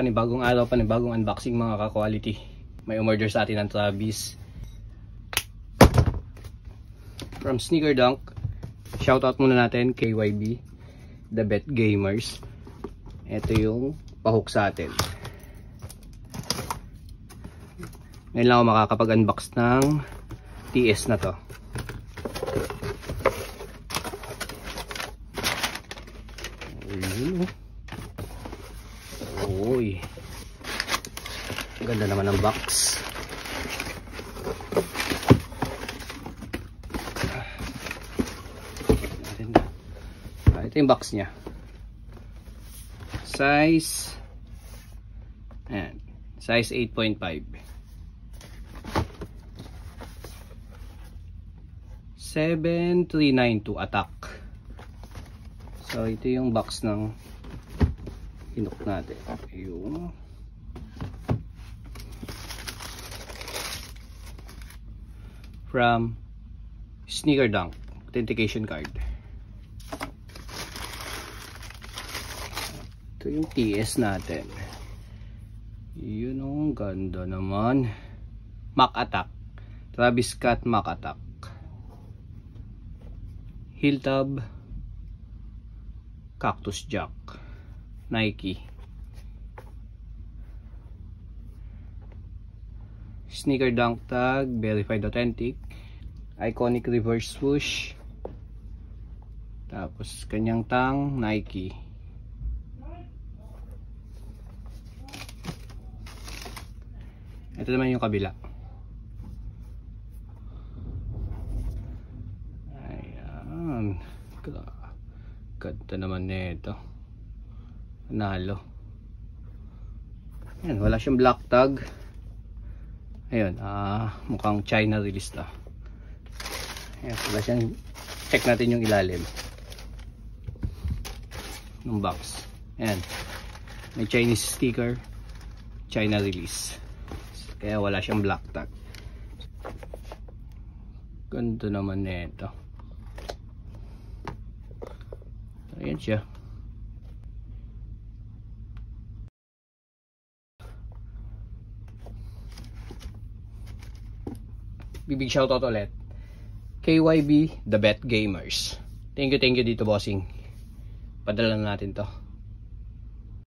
Panibagong araw, panibagong unboxing mga ka-quality. May umorder sa atin ng Travis from Sneaker Dunk. Shoutout muna natin KYB, The Bet Gamers. Ito yung pahook sa atin. Ngayon lang ako makakapag-unbox ng TS na to. Uy, ganda naman ng box. Ito yung box nya. Size, ayan, size 8.5. 7392 attack. So ito yung box ng hinok natin. Ayun. From Sneaker Dunk authentication card. Ito yung TS natin. Yun, ang ganda naman. Mac Attack, Travis Scott Mac Attack. Heel tab, Cactus Jack, Nike. Sneaker Dunk tag, verified authentic. Iconic reverse swoosh. Tapos kanyang tang, Nike. Ito naman yung kabila. Ayan. Ganda naman nito. Nalo. Ayan, wala siyang black tag. Ayun, mukhang China release to. Ayan, wala siyang, check natin yung ilalim ng box. Ayan, may Chinese sticker, China release. Kaya wala siyang black tag. Ganda naman nito. Ayan siya. Big shoutout ulit KYB, The Bet Gamers. Thank you dito bossing. Padala na natin to.